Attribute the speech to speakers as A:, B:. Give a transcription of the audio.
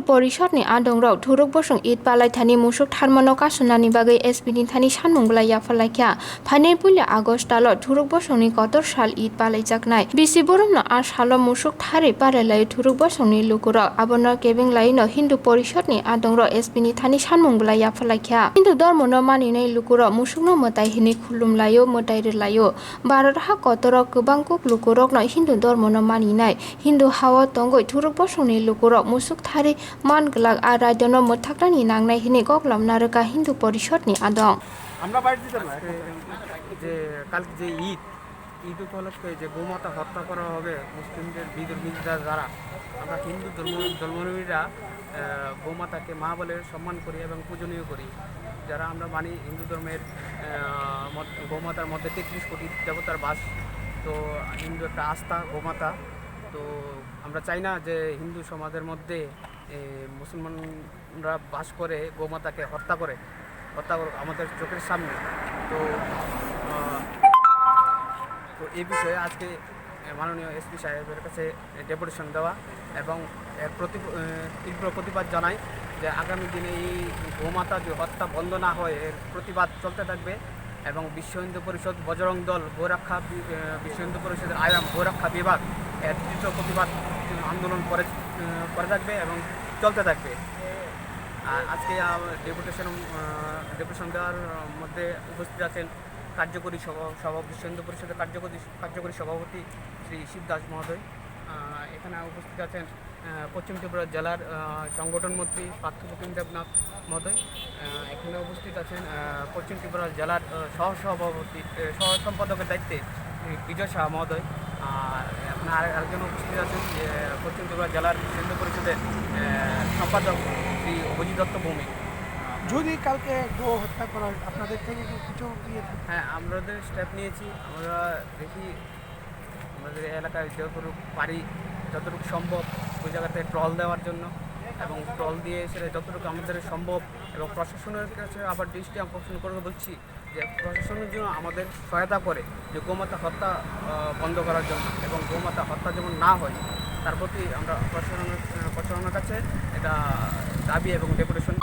A: Parishad ni adong rok thuruk bosong it palai Thani Musuk Tharwi kasunani bagai SPD Thani sanmung belaya Rwlaikha phaine puila August talo thuruk bosong ni kotor sal it palai jaknai bisi borom no a Salo Musuk Tharwi parelai thuruk bosong ni lukurok abono kebeng lai no Hindu Parishad ni adong rok SPD Thani sanmung belaya Rwlaikha Hindu dharma no maninai lukurok musuk no motai hini khulum layo motai relayo Barok ha kotorok gobang kuk lukurok no Hindu dharma no maninai Hindu hawa tongoi thuruk bosong ni lukurok Musuk Tharwi Manglak araidano mothaknani nangnai hini goklam naraka Hindu Parishad ni adong
B: আমরা বাইরে দিতাম যে কালকে যে ঈদ উপলক্ষে যে গোমাতা হত্যা করা হবে মুসলিমদের বিধর্মীরা যারা আমরা হিন্দু ধর্মাবলম্বীরা গোমাতাকে মা বলে সম্মান করি এবং পূজনীয় করি যারা আমরা মানি হিন্দু ধর্মের গোমাতার মধ্যে 33 কোটি দেবতার বাস তো হিন্দু একটা আস্থা গোমাতা তো আমরা চাই না যে হিন্দু সমাজের মধ্যে মুসলমানরা বাস করে গোমাতাকে হত্যা করে আমাদের চোখের সামনে তো এই বিষয়ে আজকে মাননীয় এসপি সাহেবের কাছে ডেপুটেশন দেওয়া এবং তীব্র প্রতিবাদ জানাই যে আগামী দিনে এই গোমাতা যে হত্যা বন্ধ না হয় এর প্রতিবাদ চলতে থাকবে এবং বিশ্ব হিন্দু পরিষদ বজরং দল গোরক্ষা বিশ্ব হিন্দু পরিষদের আয়াম গোরক্ষা বিভাগ এর তীব্র প্রতিবাদ আন্দোলন করে থাকবে এবং চলতে থাকবে আজকে ডেপুটেশন দেওয়ার মধ্যে উপস্থিত আছেন কার্যকরী বিশ্ব হিন্দু পরিষদের কার্যকরী সভাপতি শ্রী শিব দাস মহোদয় এখানে উপস্থিত আছেন পশ্চিম ত্রিপুরা জেলার সংগঠন মন্ত্রী পার্থপ্রতিম দেবনাথ মহোদয় এখানে উপস্থিত আছেন পশ্চিম ত্রিপুরা জেলার সহসভাপতি সহ সম্পাদকের দায়িত্বে বিজয় শাহ মহোদয় আর এখানে আরেকজন উপস্থিত আছেন যে পশ্চিম ত্রিপুরা জেলার হিন্দু পরিষদের সম্পাদক শ্রী অভিজিৎ দত্ত ভৌমিক
C: যদি কালকে গো হত্যা করা হয় আপনাদের থেকে কিছু
B: হ্যাঁ আমাদের স্টেপ নিয়েছি আমরা দেখি আমাদের এলাকায় যতটুকু সম্ভব ওই জায়গাতে ট্রল দেওয়ার জন্য এবং ট্রল দিয়ে সেটা যতটুকু আমাদের সম্ভব এবং প্রশাসনের কাছে আবার দৃষ্টি আকর্ষণ করে বলছি যে প্রশাসনের জন্য আমাদের সহায়তা করে যে গোমাতা হত্যা বন্ধ করার জন্য এবং গোমাতা হত্যা যেমন না হয় তার প্রতি আমরা প্রশাসনের কাছে এটা দাবি এবং ডেপুটেশন